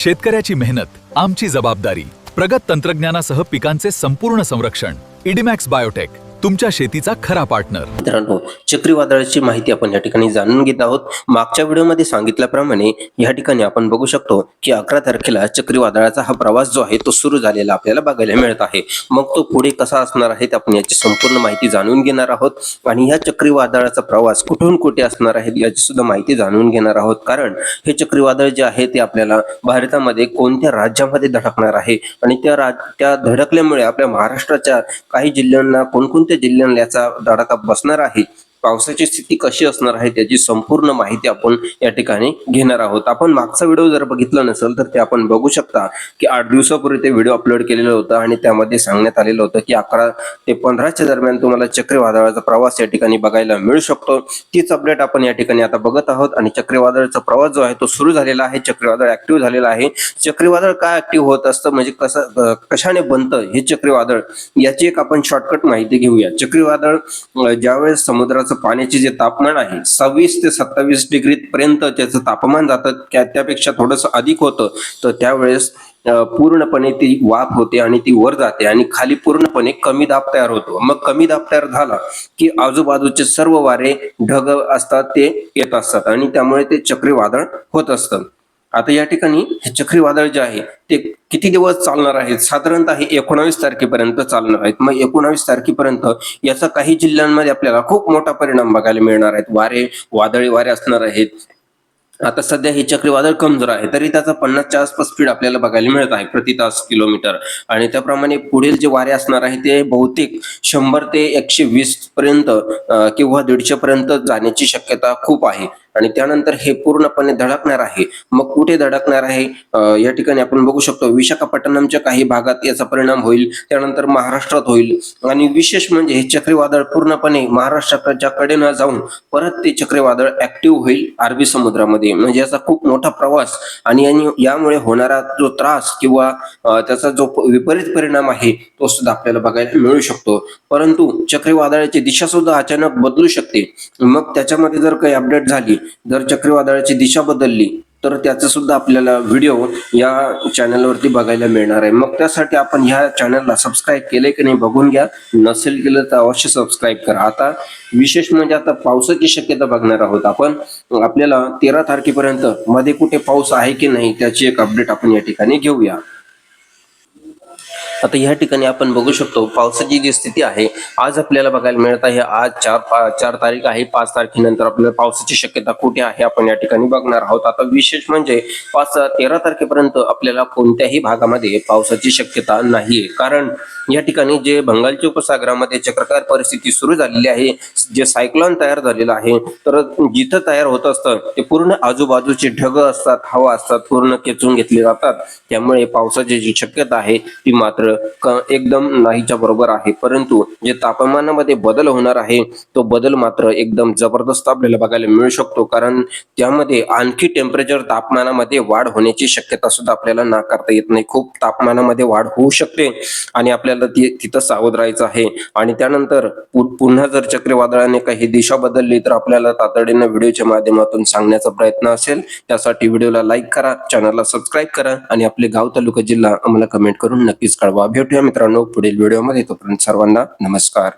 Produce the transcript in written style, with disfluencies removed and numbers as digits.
शेतकऱ्याची मेहनत आमची जबाबदारी. प्रगत तंत्रज्ञानासह पिकांचे संपूर्ण संरक्षण. इडीमॅक्स बायोटेक, तुमच्या शेतीचा खरा पार्टनर. मित्रांनो, चक्रीवादळाची माहिती आपण या ठिकाणी जाणून घेत आहोत. मागच्या व्हिडिओमध्ये सांगितल्याप्रमाणे या ठिकाणी आपण बघू शकतो की 11 तारखेला चक्रीवादळाचा हा प्रवास जो आहे तो सुरू झालेला आपल्याला बघायला मिळत आहे. मग तो पुढे कसा असणार आहे ते आपण याची संपूर्ण माहिती जाणून घेणार आहोत आणि या चक्रीवादळाचा प्रवास कुठून कुठे असणार आहे याची सुद्धा माहिती जाणून घेणार आहोत. कारण हे चक्रीवादळ जे आहे ते आपल्याला भारतामध्ये कोणत्या राज्यामध्ये धडकणार आहे आणि त्या धडकल्यामुळे आपल्या महाराष्ट्राच्या काही जिल्ह्यांना कोणकोणत्या जिल्ह्यांना याचा धडाका बसणार आहे, पावसाची स्थिती कशी असणार आहे त्याची संपूर्ण माहिती आपण या ठिकाणी घेणार आहोत. आपण मागचा व्हिडिओ जर बघितला नसेल तर ते आपण बघू शकता की 8 दिवसापूर्वी ते व्हिडिओ अपलोड केलेलं होतं आणि त्यामध्ये सांगण्यात आलेलं होतं की 11 ते 15 दरम्यान तुम्हाला चक्रीवादळाचा प्रवास या ठिकाणी बघायला मिळू शकतो. तीच अपडेट आपण या ठिकाणी आता बघत आहोत आणि चक्रीवादळाचा प्रवास जो आहे तो सुरू झालेला आहे. चक्रीवादळ ऍक्टिव्ह झालेलं आहे. चक्रीवादळ काय ऍक्टिव्ह होत असतं म्हणजे कशाने बनतं हे चक्रीवादळ याची एक आपण शॉर्टकट माहिती घेऊया. चक्रीवादळ ज्यावेळेस समुद्राचं पाण्याचे जे तापमान आहे 26 ते 27 डिग्री पर्यंत त्याचं तापमान जातं, त्यापेक्षा थोडंसं अधिक होतं, तर त्यावेळेस पूर्णपणे ती वाफ होते आणि ती वर जाते आणि खाली पूर्णपणे कमी दाब तयार होतो. मग कमी दाब तयार झाला की आजूबाजूचे सर्व वारे ढग असतात ते येत असतात आणि त्यामुळे ते चक्रीवादळ होत असतं. आता या ठिकाणी हे चक्रीवादळ जे आहे ते किती दिवस चालणार आहे? साधारणतः 19 तारखेपर्यंत चालणार आहेत. मग 19 तारखेपर्यंत याचा काही जिल्ह्यांमध्ये आपल्याला खूप मोठा परिणाम बघायला मिळणार आहेत. वादळी वारे असणार आहेत. आता सध्या हे चक्रीवादळ कमजोर आहे तरी त्याचा 50च्या आसपास स्पीड आपल्याला बघायला मिळत आहे प्रति तास किलोमीटर आणि त्याप्रमाणे पुढील जे वारे असणार आहे ते बहुतेक 100 ते 120 पर्यंत किंवा 150 पर्यंत जाण्याची शक्यता खूप आहे आणि त्यानंतर हे पूर्णपणे धडकणार आहे. मग कुठे धडकणार आहे या ठिकाणी आपण बघू शकतो विशाखापट्टणमच्या काही भागात याचा परिणाम होईल, त्यानंतर महाराष्ट्रात होईल आणि विशेष म्हणजे हे चक्रीवादळ पूर्णपणे महाराष्ट्राच्या कडे न जाऊन परत ते चक्रीवादळ ऍक्टिव्ह होईल अरबी समुद्रामध्ये. म्हणजे याचा खूप मोठा प्रवास आणि यामुळे होणारा जो त्रास किंवा त्याचा जो विपरीत परिणाम आहे तो सुद्धा आपल्याला बघायला मिळू शकतो. परंतु चक्रीवादळाची दिशा सुद्धा अचानक बदलू शकते. मग त्याच्यामध्ये जर काही अपडेट झाली, जर चक्रीवादळाची दिशा बदलली तर त्याचा सुद्धा आपल्याला व्हिडिओ या चॅनलवरती बघायला मिळणार आहे. मग त्यासाठी आपण ह्या चॅनलला सबस्क्राईब केले की नाही बघून घ्या. नसेल केलं तर अवश्य सबस्क्राईब करा. आता विशेष म्हणजे आता पावसाची शक्यता बघणार आहोत आपण. आपल्याला 13 तारखेपर्यंत मध्ये कुठे पाऊस आहे की नाही त्याची एक अपडेट आपण या ठिकाणी घेऊया. आता या ठिकाणी आपण बघू शकतो पावसाची जी स्थिती आहे आज आपल्याला बघायला मिळत आहे. आज 4 तारीख आहे. 5 तारखेनंतर आपल्याला पावसाची शक्यता कुठे आहे आपण या ठिकाणी बघणार आहोत. आता विशेष म्हणजे 13 तारखेपर्यंत आपल्याला कोणत्याही भागामध्ये पावसाची शक्यता नाहीये. कारण या ठिकाणी जे बंगालच्या उपसागरामध्ये चक्राकार परिस्थिती सुरू झालेली आहे, जे सायक्लोन तयार झालेलं आहे, तर जिथं तयार होत असतं ते पूर्ण आजूबाजूचे ढग असतात, हवा असतात, पूर्ण खेचून घेतले जातात. त्यामुळे पावसाची जी शक्यता आहे ती मात्र एकदम नाहीच्या बरोबर आहे. परंतु जे तापमानामध्ये बदल होणार आहे तो बदल मात्र एकदम जबरदस्त आपल्याला बघायला मिळू शकतो. कारण त्यामध्ये आणखी टेम्परेचर तापमानामध्ये वाढ होण्याची शक्यता सुद्धा आपल्याला नाकारता येत नाही. खूप तापमानामध्ये वाढ होऊ शकते आणि आपल्याला तिथं सावध राहायचं आहे. आणि त्यानंतर पुन्हा जर चक्रीवादळाने काही दिशा बदलली तर आपल्याला तातडीनं व्हिडिओच्या माध्यमातून सांगण्याचा प्रयत्न असेल. त्यासाठी व्हिडिओला लाईक करा, चॅनलला सबस्क्राईब करा आणि आपले गाव, तालुका, जिल्हा आम्हाला कमेंट करून नक्कीच कळवा. भेटूया मित्रांनो पुढील व्हिडिओमध्ये. तोपर्यंत सर्वांना नमस्कार.